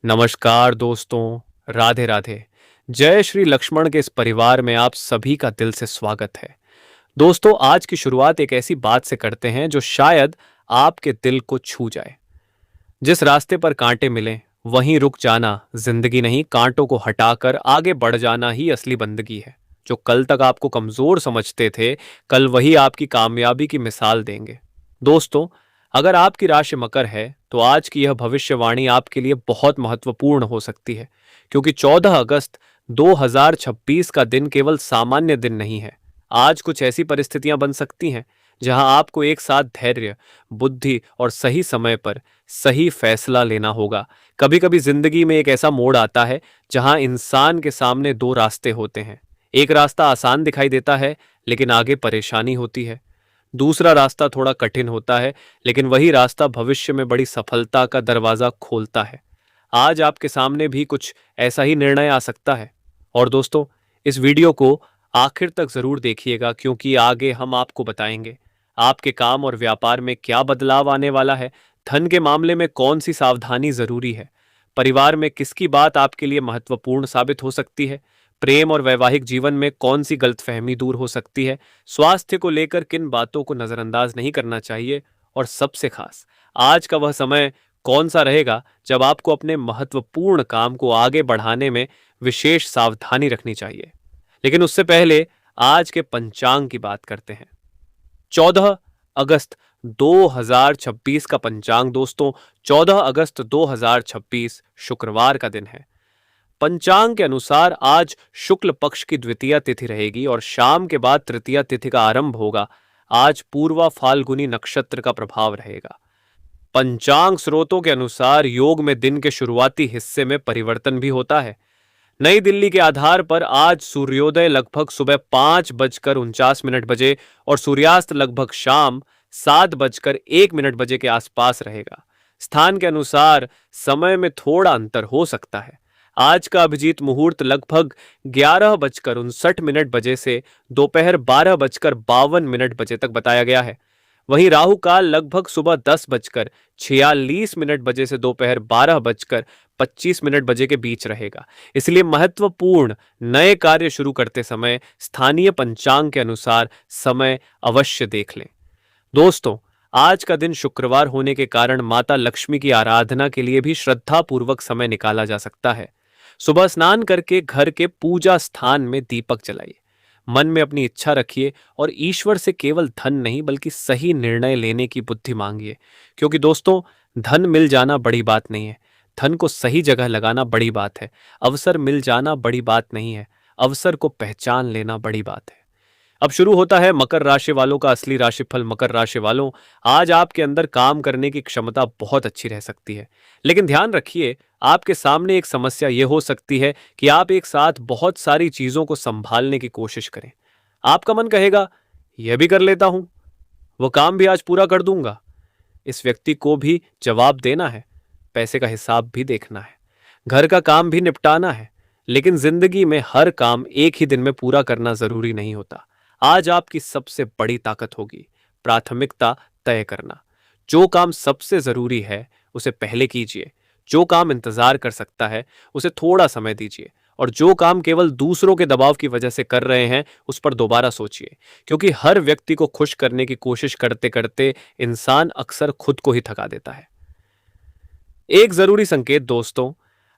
नमस्कार दोस्तों, राधे राधे। जय श्री लक्ष्मण के इस परिवार में आप सभी का दिल से स्वागत है। दोस्तों, आज की शुरुआत एक ऐसी बात से करते हैं जो शायद आपके दिल को छू जाए। जिस रास्ते पर कांटे मिलें, वहीं रुक जाना जिंदगी नहीं, कांटों को हटाकर आगे बढ़ जाना ही असली बंदगी है। जो कल तक आपको कमजोर समझते थे, कल वही आपकी कामयाबी की मिसाल देंगे। दोस्तों, अगर आपकी राशि मकर है, तो आज की यह भविष्यवाणी आपके लिए बहुत महत्वपूर्ण हो सकती है, क्योंकि 14 अगस्त 2026 का दिन केवल सामान्य दिन नहीं है। आज कुछ ऐसी परिस्थितियां बन सकती हैं जहां आपको एक साथ धैर्य, बुद्धि और सही समय पर सही फैसला लेना होगा। कभी कभी जिंदगी में एक ऐसा मोड़ आता है जहां इंसान के सामने दो रास्ते होते हैं। एक रास्ता आसान दिखाई देता है, लेकिन आगे परेशानी होती है। दूसरा रास्ता थोड़ा कठिन होता है, लेकिन वही रास्ता भविष्य में बड़ी सफलता का दरवाजा खोलता है। आज आपके सामने भी कुछ ऐसा ही निर्णय आ सकता है। और दोस्तों, इस वीडियो को आखिर तक जरूर देखिएगा, क्योंकि आगे हम आपको बताएंगे आपके काम और व्यापार में क्या बदलाव आने वाला है, धन के मामले में कौन सी सावधानी जरूरी है, परिवार में किसकी बात आपके लिए महत्वपूर्ण साबित हो सकती है, प्रेम और वैवाहिक जीवन में कौन सी गलतफहमी दूर हो सकती है, स्वास्थ्य को लेकर किन बातों को नजरअंदाज नहीं करना चाहिए, और सबसे खास, आज का वह समय कौन सा रहेगा जब आपको अपने महत्वपूर्ण काम को आगे बढ़ाने में विशेष सावधानी रखनी चाहिए। लेकिन उससे पहले आज के पंचांग की बात करते हैं। 14 अगस्त 2026 का पंचांग दोस्तों, 14 अगस्त 2026 शुक्रवार का दिन है। पंचांग के अनुसार आज शुक्ल पक्ष की द्वितीया तिथि रहेगी और शाम के बाद तृतीया तिथि का आरंभ होगा। आज पूर्वा फाल्गुनी नक्षत्र का प्रभाव रहेगा। पंचांग स्रोतों के अनुसार योग में दिन के शुरुआती हिस्से में परिवर्तन भी होता है। नई दिल्ली के आधार पर आज सूर्योदय लगभग सुबह 5:49 बजे और सूर्यास्त लगभग शाम 7:01 बजे के आसपास रहेगा। स्थान के अनुसार समय में थोड़ा अंतर हो सकता है। आज का अभिजीत मुहूर्त लगभग 11:59 बजे से दोपहर 12:52 तक बताया गया है। वहीं राहु काल लगभग सुबह 10:46 बजे से दोपहर 12:25 बजे के बीच रहेगा। इसलिए महत्वपूर्ण नए कार्य शुरू करते समय स्थानीय पंचांग के अनुसार समय अवश्य देख लें। दोस्तों, आज का दिन शुक्रवार होने के कारण माता लक्ष्मी की आराधना के लिए भी श्रद्धा पूर्वक समय निकाला जा सकता है। सुबह स्नान करके घर के पूजा स्थान में दीपक जलाइए। मन में अपनी इच्छा रखिए और ईश्वर से केवल धन नहीं बल्कि सही निर्णय लेने की बुद्धि मांगिए। क्योंकि दोस्तों, धन मिल जाना बड़ी बात नहीं है, धन को सही जगह लगाना बड़ी बात है। अवसर मिल जाना बड़ी बात नहीं है, अवसर को पहचान लेना बड़ी बात है। अब शुरू होता है मकर राशि वालों का असली राशिफल। मकर राशि वालों, आज आपके अंदर काम करने की क्षमता बहुत अच्छी रह सकती है, लेकिन ध्यान रखिए, आपके सामने एक समस्या यह हो सकती है कि आप एक साथ बहुत सारी चीजों को संभालने की कोशिश करें। आपका मन कहेगा, यह भी कर लेता हूं, वो काम भी आज पूरा कर दूंगा। इस व्यक्ति को भी जवाब देना है, पैसे का हिसाब भी देखना है, घर का काम भी निपटाना है। लेकिन जिंदगी में हर काम एक ही दिन में पूरा करना जरूरी नहीं होता। आज आपकी सबसे बड़ी ताकत होगी प्राथमिकता तय करना। जो काम सबसे जरूरी है उसे पहले कीजिए, जो काम इंतजार कर सकता है उसे थोड़ा समय दीजिए, और जो काम केवल दूसरों के दबाव की वजह से कर रहे हैं उस पर दोबारा सोचिए। क्योंकि हर व्यक्ति को खुश करने की कोशिश करते करते इंसान अक्सर खुद को ही थका देता है। एक जरूरी संकेत दोस्तों,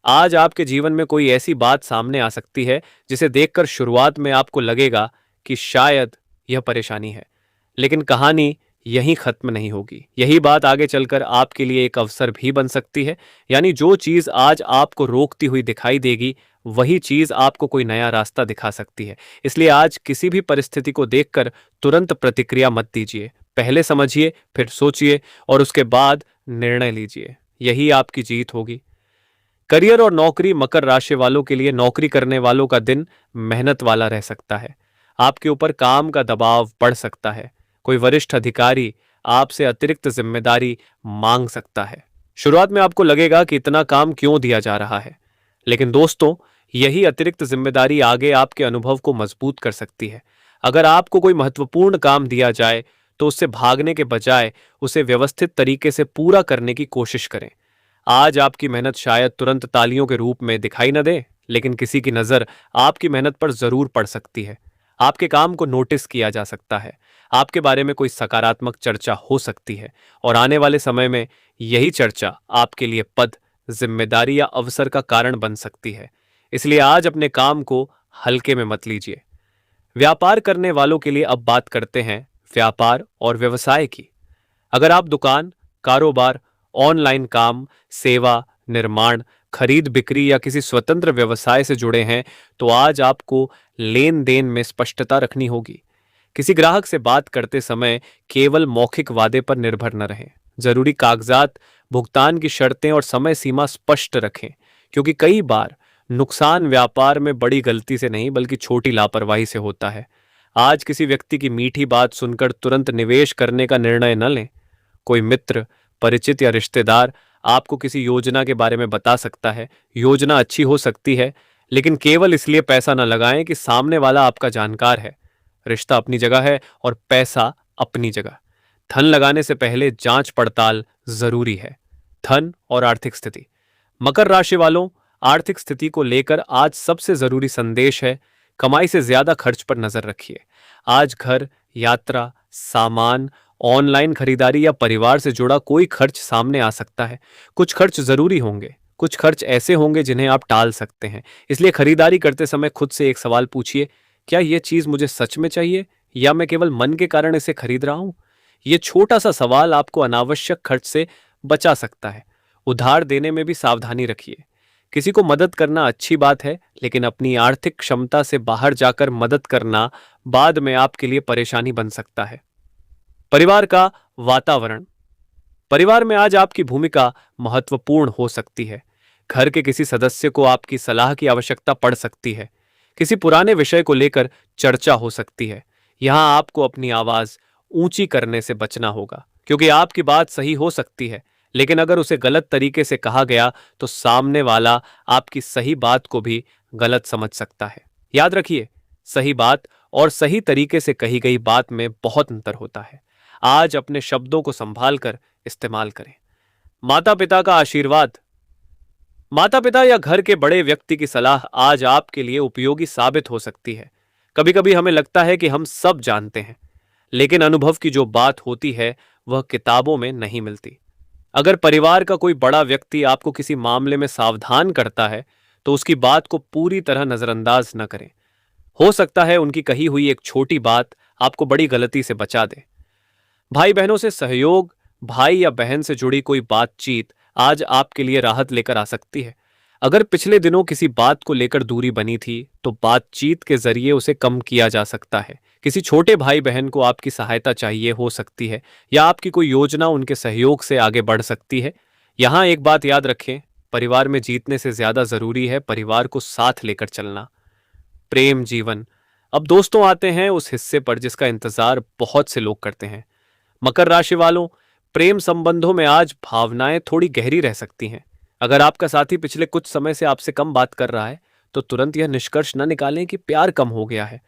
आज आपके जीवन में कोई ऐसी बात सामने आ सकती है जिसे देखकर शुरुआत में आपको लगेगा कि शायद यह परेशानी है, लेकिन कहानी यहीं खत्म नहीं होगी। यही बात आगे चलकर आपके लिए एक अवसर भी बन सकती है। यानी जो चीज आज आपको रोकती हुई दिखाई देगी, वही चीज आपको कोई नया रास्ता दिखा सकती है। इसलिए आज किसी भी परिस्थिति को देखकर तुरंत प्रतिक्रिया मत दीजिए। पहले समझिए, फिर सोचिए और उसके बाद निर्णय लीजिए। यही आपकी जीत होगी। करियर और नौकरी, मकर राशि वालों के लिए नौकरी करने वालों का दिन मेहनत वाला रह सकता है। आपके ऊपर काम का दबाव बढ़ सकता है। कोई वरिष्ठ अधिकारी आपसे अतिरिक्त जिम्मेदारी मांग सकता है। शुरुआत में आपको लगेगा कि इतना काम क्यों दिया जा रहा है, लेकिन दोस्तों, यही अतिरिक्त जिम्मेदारी आगे आपके अनुभव को मजबूत कर सकती है। अगर आपको कोई महत्वपूर्ण काम दिया जाए तो उससे भागने के बजाय उसे व्यवस्थित तरीके से पूरा करने की कोशिश करें। आज आपकी मेहनत शायद तुरंत तालियों के रूप में दिखाई न दे, लेकिन किसी की नज़र आपकी मेहनत पर ज़रूर पड़ सकती है। आपके काम को नोटिस किया जा सकता है, आपके बारे में कोई सकारात्मक चर्चा हो सकती है, और आने वाले समय में यही चर्चा आपके लिए पद, जिम्मेदारी या अवसर का कारण बन सकती है। इसलिए आज अपने काम को हल्के में मत लीजिए। व्यापार करने वालों के लिए अब बात करते हैं व्यापार और व्यवसाय की। अगर आप दुकान, कारोबार, ऑनलाइन काम, सेवा, निर्माण, खरीद बिक्री या किसी स्वतंत्र व्यवसाय से जुड़े हैं, तो आज आपको लेन देन में स्पष्टता रखनी होगी। किसी ग्राहक से बात करते समय केवल मौखिक वादे पर निर्भर न रहें। जरूरी कागजात, भुगतान की शर्तें और समय सीमा स्पष्ट रखें, क्योंकि कई बार नुकसान व्यापार में बड़ी गलती से नहीं बल्कि छोटी लापरवाही से होता है। आज किसी व्यक्ति की मीठी बात सुनकर तुरंत निवेश करने का निर्णय न लें। कोई मित्र, परिचित या रिश्तेदार आपको किसी योजना के बारे में बता सकता है। योजना अच्छी हो सकती है, लेकिन केवल इसलिए पैसा न लगाएं कि सामने वाला आपका जानकार है। रिश्ता अपनी जगह है और पैसा अपनी जगह। धन लगाने से पहले जांच पड़ताल जरूरी है। धन और आर्थिक स्थिति। मकर राशि वालों, आर्थिक स्थिति को लेकर आज सबसे जरूरी संदेश है, कमाई से ज्यादा खर्च पर नजर रखिए। आज घर, यात्रा, सामान, ऑनलाइन खरीदारी या परिवार से जुड़ा कोई खर्च सामने आ सकता है। कुछ खर्च जरूरी होंगे, कुछ खर्च ऐसे होंगे जिन्हें आप टाल सकते हैं। इसलिए खरीदारी करते समय खुद से एक सवाल पूछिए, क्या यह चीज मुझे सच में चाहिए या मैं केवल मन के कारण इसे खरीद रहा हूं? यह छोटा सा सवाल आपको अनावश्यक खर्च से बचा सकता है। उधार देने में भी सावधानी रखिए। किसी को मदद करना अच्छी बात है, लेकिन अपनी आर्थिक क्षमता से बाहर जाकर मदद करना बाद में आपके लिए परेशानी बन सकता है। परिवार का वातावरण। परिवार में आज आपकी भूमिका महत्वपूर्ण हो सकती है। घर के किसी सदस्य को आपकी सलाह की आवश्यकता पड़ सकती है। किसी पुराने विषय को लेकर चर्चा हो सकती है। यहां आपको अपनी आवाज ऊंची करने से बचना होगा, क्योंकि आपकी बात सही हो सकती है, लेकिन अगर उसे गलत तरीके से कहा गया तो सामने वाला आपकी सही बात को भी गलत समझ सकता है। याद रखिए, सही बात और सही तरीके से कही गई बात में बहुत अंतर होता है। आज अपने शब्दों को संभाल कर इस्तेमाल करें। माता पिता का आशीर्वाद। माता पिता या घर के बड़े व्यक्ति की सलाह आज आपके लिए उपयोगी साबित हो सकती है। कभी कभी हमें लगता है कि हम सब जानते हैं, लेकिन अनुभव की जो बात होती है वह किताबों में नहीं मिलती। अगर परिवार का कोई बड़ा व्यक्ति आपको किसी मामले में सावधान करता है, तो उसकी बात को पूरी तरह नजरअंदाज न करें। हो सकता है उनकी कही हुई एक छोटी बात आपको बड़ी गलती से बचा दे। भाई बहनों से सहयोग। भाई या बहन से जुड़ी कोई बातचीत आज आपके लिए राहत लेकर आ सकती है। अगर पिछले दिनों किसी बात को लेकर दूरी बनी थी, तो बातचीत के जरिए उसे कम किया जा सकता है। किसी छोटे भाई बहन को आपकी सहायता चाहिए हो सकती है, या आपकी कोई योजना उनके सहयोग से आगे बढ़ सकती है। यहां एक बात याद रखें, परिवार में जीतने से ज्यादा जरूरी है परिवार को साथ लेकर चलना। प्रेम जीवन। अब दोस्तों आते हैं उस हिस्से पर जिसका इंतजार बहुत से लोग करते हैं। मकर राशि वालों, प्रेम संबंधों में आज भावनाएं थोड़ी गहरी रह सकती हैं। अगर आपका साथी पिछले कुछ समय से आपसे कम बात कर रहा है, तो तुरंत यह निष्कर्ष न निकालें कि प्यार कम हो गया है।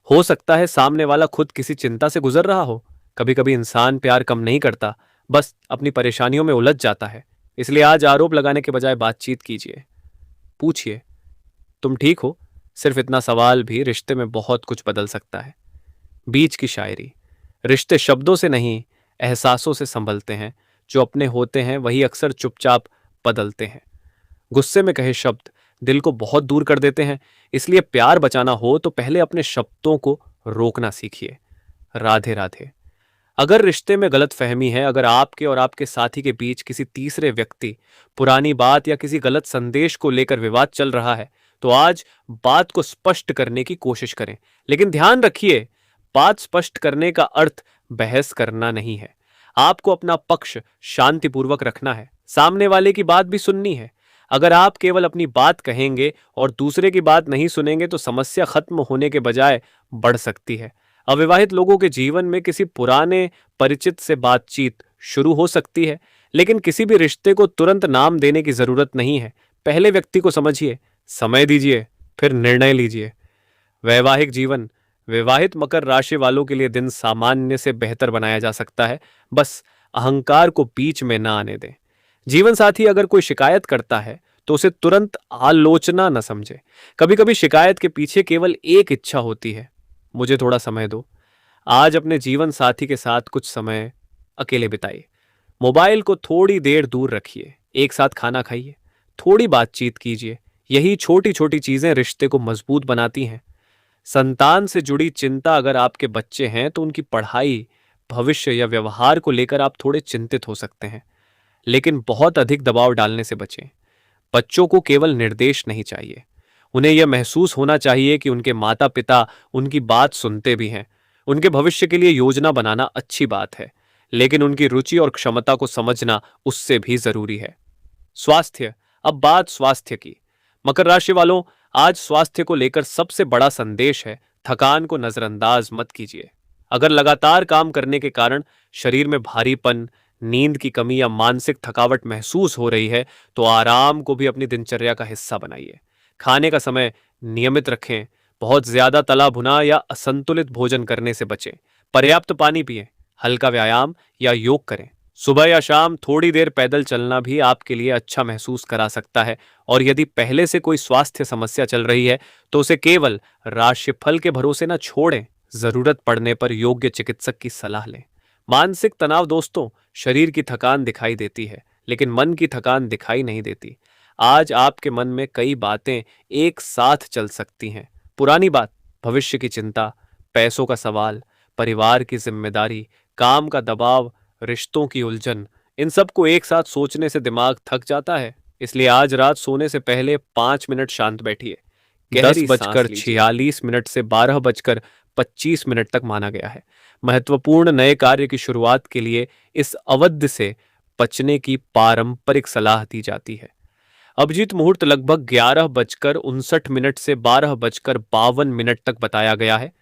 हो सकता है सामने वाला खुद किसी चिंता से गुजर रहा हो। कभी कभी इंसान प्यार कम नहीं करता, बस अपनी परेशानियों में उलझ जाता है। इसलिए आज आरोप लगाने के बजाय बातचीत कीजिए। पूछिए, तुम ठीक हो? सिर्फ इतना सवाल भी रिश्ते में बहुत कुछ बदल सकता है। बीच की शायरी। रिश्ते शब्दों से नहीं, एहसासों से संभलते हैं। जो अपने होते हैं वही अक्सर चुपचाप बदलते हैं। गुस्से में कहे शब्द दिल को बहुत दूर कर देते हैं। इसलिए प्यार बचाना हो तो पहले अपने शब्दों को रोकना सीखिए। राधे राधे। अगर रिश्ते में गलतफहमी है, अगर आपके और आपके साथी के बीच किसी तीसरे व्यक्ति, पुरानी बात या किसी गलत संदेश को लेकर विवाद चल रहा है, तो आज बात को स्पष्ट करने की कोशिश करें। लेकिन ध्यान रखिए, बात स्पष्ट करने का अर्थ बहस करना नहीं है। आपको अपना पक्ष शांतिपूर्वक रखना है, सामने वाले की बात भी सुननी है। अगर आप केवल अपनी बात कहेंगे और दूसरे की बात नहीं सुनेंगे, तो समस्या खत्म होने के बजाय बढ़ सकती है। अविवाहित लोगों के जीवन में किसी पुराने परिचित से बातचीत शुरू हो सकती है, लेकिन किसी भी रिश्ते को तुरंत नाम देने की जरूरत नहीं है। पहले व्यक्ति को समझिए, समय दीजिए, फिर निर्णय लीजिए। वैवाहिक जीवन। विवाहित मकर राशि वालों के लिए दिन सामान्य से बेहतर बनाया जा सकता है। बस अहंकार को बीच में ना आने दें। जीवन साथी अगर कोई शिकायत करता है तो उसे तुरंत आलोचना न समझे। कभी कभी शिकायत के पीछे केवल एक इच्छा होती है, मुझे थोड़ा समय दो। आज अपने जीवन साथी के साथ कुछ समय अकेले बिताइए। मोबाइल को थोड़ी देर दूर रखिए, एक साथ खाना खाइए, थोड़ी बातचीत कीजिए। यही छोटी छोटी चीजें रिश्ते को मजबूत बनाती हैं। संतान से जुड़ी चिंता अगर आपके बच्चे हैं तो उनकी पढ़ाई, भविष्य या व्यवहार को लेकर आप थोड़े चिंतित हो सकते हैं, लेकिन बहुत अधिक दबाव डालने से बचें। बच्चों को केवल निर्देश नहीं चाहिए, उन्हें यह महसूस होना चाहिए कि उनके माता पिता उनकी बात सुनते भी हैं। उनके भविष्य के लिए योजना बनाना अच्छी बात है, लेकिन उनकी रुचि और क्षमता को समझना उससे भी जरूरी है। स्वास्थ्य। अब बात स्वास्थ्य की। मकर राशि वालों, आज स्वास्थ्य को लेकर सबसे बड़ा संदेश है, थकान को नजरअंदाज मत कीजिए। अगर लगातार काम करने के कारण शरीर में भारीपन, नींद की कमी या मानसिक थकावट महसूस हो रही है तो आराम को भी अपनी दिनचर्या का हिस्सा बनाइए। खाने का समय नियमित रखें, बहुत ज्यादा तला भुना या असंतुलित भोजन करने से बचें। पर्याप्त पानी पिएं, हल्का व्यायाम या योग करें। सुबह या शाम थोड़ी देर पैदल चलना भी आपके लिए अच्छा महसूस करा सकता है। और यदि पहले से कोई स्वास्थ्य समस्या चल रही है तो उसे केवल राशिफल के भरोसे न छोड़ें, जरूरत पड़ने पर योग्य चिकित्सक की सलाह लें। मानसिक तनाव दोस्तों, शरीर की थकान दिखाई देती है लेकिन मन की थकान दिखाई नहीं देती। आज आपके मन में कई बातें एक साथ चल सकती हैं। पुरानी बात, भविष्य की चिंता, पैसों का सवाल, परिवार की जिम्मेदारी, काम का दबाव, रिश्तों की उलझन। इन सब को एक साथ सोचने से दिमाग थक जाता है। इसलिए आज रात सोने से पहले 5 मिनट शांत बैठिए। 10:46 से 12:25 तक माना गया है। महत्वपूर्ण नए कार्य की शुरुआत के लिए इस अवधि से बचने की पारंपरिक सलाह दी जाती है। अभिजीत मुहूर्त लगभग 11:59 से 12:52 तक बताया गया है,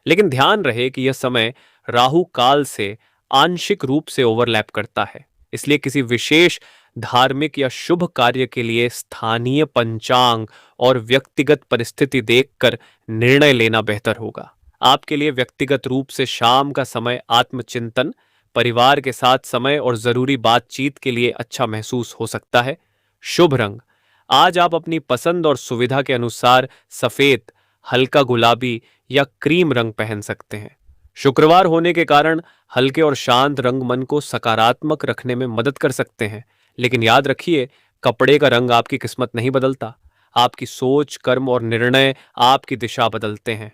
लेकिन ध्यान रहे कि यह समय राहु काल से आंशिक रूप से ओवरलैप करता है। इसलिए किसी विशेष धार्मिक या शुभ कार्य के लिए स्थानीय पंचांग और व्यक्तिगत परिस्थिति देखकर निर्णय लेना बेहतर होगा। आपके लिए व्यक्तिगत रूप से शाम का समय आत्मचिंतन, परिवार के साथ समय और जरूरी बातचीत के लिए अच्छा महसूस हो सकता है। शुभ रंग, आज आप अपनी पसंद और सुविधा के अनुसार सफेद, हल्का गुलाबी या क्रीम रंग पहन सकते हैं। शुक्रवार होने के कारण हल्के और शांत रंग मन को सकारात्मक रखने में मदद कर सकते हैं, लेकिन याद रखिए, कपड़े का रंग आपकी किस्मत नहीं बदलता। आपकी सोच, कर्म और निर्णय आपकी दिशा बदलते हैं।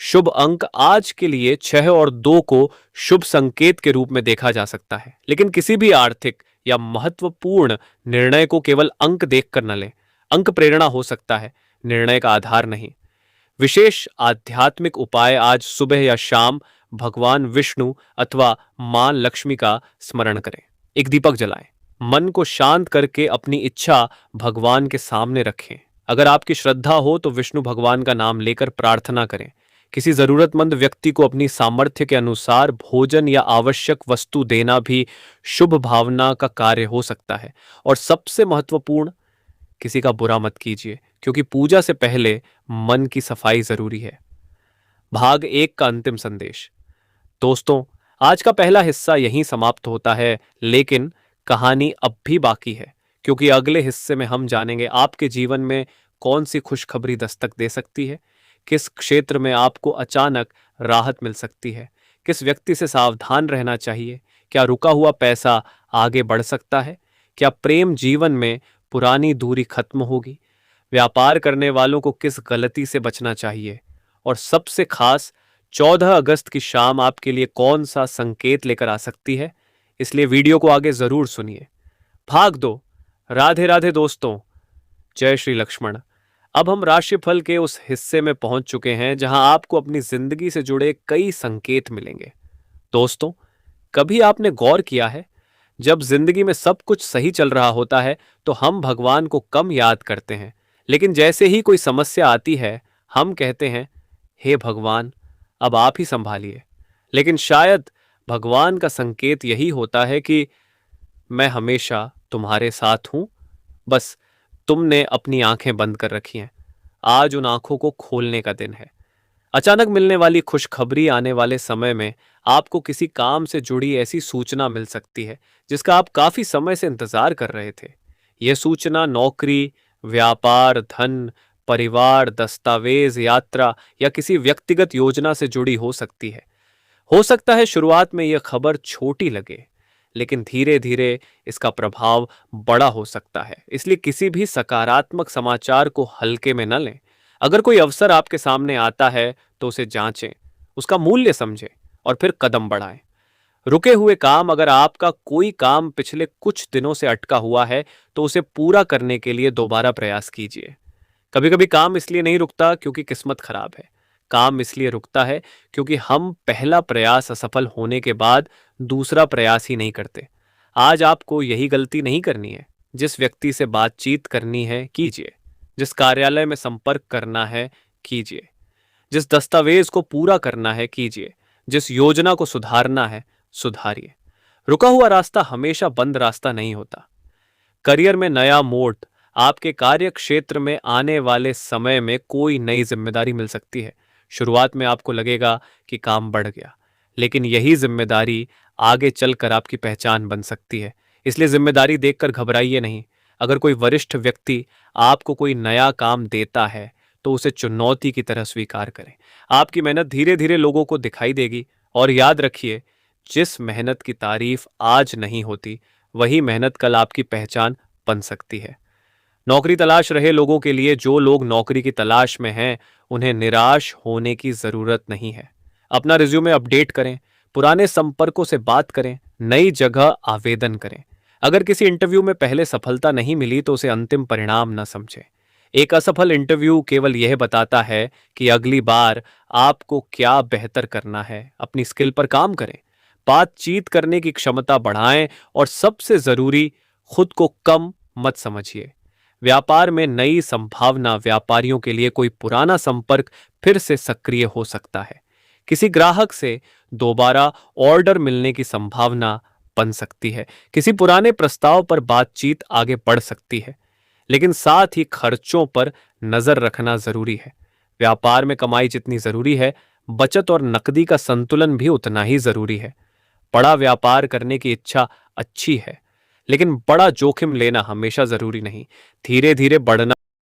शुभ अंक आज के लिए 6 और 2 को शुभ संकेत के रूप में देखा जा सकता है, लेकिन किसी भी आर्थिक या महत्वपूर्ण निर्णय को केवल अंक देखकर न लें। अंक प्रेरणा हो सकता है, निर्णय का आधार नहीं। विशेष आध्यात्मिक उपाय, आज सुबह या शाम भगवान विष्णु अथवा मां लक्ष्मी का स्मरण करें। एक दीपक जलाएं, मन को शांत करके अपनी इच्छा भगवान के सामने रखें। अगर आपकी श्रद्धा हो तो विष्णु भगवान का नाम लेकर प्रार्थना करें। किसी जरूरतमंद व्यक्ति को अपनी सामर्थ्य के अनुसार भोजन या आवश्यक वस्तु देना भी शुभ भावना का कार्य हो सकता है। और सबसे महत्वपूर्ण, किसी का बुरा मत कीजिए, क्योंकि पूजा से पहले मन की सफाई जरूरी है। भाग 1 का अंतिम संदेश। दोस्तों, आज का पहला हिस्सा यहीं समाप्त होता है, लेकिन कहानी अब भी बाकी है, क्योंकि अगले हिस्से में हम जानेंगे आपके जीवन में कौन सी खुशखबरी दस्तक दे सकती है, किस क्षेत्र में आपको अचानक राहत मिल सकती है, किस व्यक्ति से सावधान रहना चाहिए, क्या रुका हुआ पैसा आगे बढ़ सकता है, क्या प्रेम जीवन में पुरानी दूरी खत्म होगी, व्यापार करने वालों को किस गलती से बचना चाहिए, और सबसे खास 14 अगस्त की शाम आपके लिए कौन सा संकेत लेकर आ सकती है। इसलिए वीडियो को आगे जरूर सुनिए। भाग 2। राधे राधे दोस्तों, जय श्री लक्ष्मण। अब हम राशिफल के उस हिस्से में पहुंच चुके हैं जहां आपको अपनी जिंदगी से जुड़े कई संकेत मिलेंगे। दोस्तों, कभी आपने गौर किया है, जब जिंदगी में सब कुछ सही चल रहा होता है तो हम भगवान को कम याद करते हैं, लेकिन जैसे ही कोई समस्या आती है हम कहते हैं, हे भगवान, अब आप ही संभालिए। लेकिन शायद भगवान का संकेत यही होता है कि मैं हमेशा तुम्हारे साथ हूं, बस तुमने अपनी आंखें बंद कर रखी हैं। आज उन आंखों को खोलने का दिन है। अचानक मिलने वाली खुशखबरी आने वाले समय में आपको किसी काम से जुड़ी ऐसी सूचना मिल सकती है जिसका आप काफी समय से इंतजार कर रहे थे। यह सूचना नौकरी, व्यापार, धन, परिवार, दस्तावेज, यात्रा या किसी व्यक्तिगत योजना से जुड़ी हो सकती है। हो सकता है शुरुआत में यह खबर छोटी लगे, लेकिन धीरे धीरे इसका प्रभाव बड़ा हो सकता है। इसलिए किसी भी सकारात्मक समाचार को हल्के में न लें। अगर कोई अवसर आपके सामने आता है तो उसे जांचें, उसका मूल्य समझें और फिर कदम बढ़ाएं। रुके हुए काम, अगर आपका कोई काम पिछले कुछ दिनों से अटका हुआ है तो उसे पूरा करने के लिए दोबारा प्रयास कीजिए। कभी कभी काम इसलिए नहीं रुकता क्योंकि किस्मत खराब है। काम इसलिए रुकता है क्योंकि हम पहला प्रयास असफल होने के बाद दूसरा प्रयास ही नहीं करते। आज आपको यही गलती नहीं करनी है। जिस व्यक्ति से बातचीत करनी है कीजिए, जिस कार्यालय में संपर्क करना है कीजिए, जिस दस्तावेज को पूरा करना है कीजिए, जिस योजना को सुधारना है सुधारिए। रुका हुआ रास्ता हमेशा बंद रास्ता नहीं होता। करियर में नया मोड़, आपके कार्य क्षेत्र में आने वाले समय में कोई नई जिम्मेदारी मिल सकती है। शुरुआत में आपको लगेगा कि काम बढ़ गया, लेकिन यही जिम्मेदारी आगे चलकर आपकी पहचान बन सकती है। इसलिए जिम्मेदारी देखकर घबराइए नहीं। अगर कोई वरिष्ठ व्यक्ति आपको कोई नया काम देता है तो उसे चुनौती की तरह स्वीकार करें। आपकी मेहनत धीरे धीरे लोगों को दिखाई देगी। और याद रखिए, जिस मेहनत की तारीफ आज नहीं होती वही मेहनत कल आपकी पहचान बन सकती है। नौकरी तलाश रहे लोगों के लिए, जो लोग नौकरी की तलाश में हैं उन्हें निराश होने की जरूरत नहीं है। अपना रिज्यूमे अपडेट करें, पुराने संपर्कों से बात करें, नई जगह आवेदन करें। अगर किसी इंटरव्यू में पहले सफलता नहीं मिली तो उसे अंतिम परिणाम न समझें। एक असफल इंटरव्यू केवल यह बताता है कि अगली बार आपको क्या बेहतर करना है। अपनी स्किल पर काम करें, बातचीत करने की क्षमता बढ़ाएं और सबसे जरूरी, खुद को कम मत समझिए। व्यापार में नई संभावना, व्यापारियों के लिए कोई पुराना संपर्क फिर से सक्रिय हो सकता है। किसी ग्राहक से दोबारा ऑर्डर मिलने की संभावना बन सकती है। किसी पुराने प्रस्ताव पर बातचीत आगे बढ़ सकती है। लेकिन साथ ही खर्चों पर नजर रखना जरूरी है। व्यापार में कमाई जितनी जरूरी है, बचत और नकदी का संतुलन भी उतना ही जरूरी है। बड़ा व्यापार करने की इच्छा अच्छी है, लेकिन बड़ा जोखिम लेना हमेशा जरूरी नहीं। धीरे धीरे बढ़ना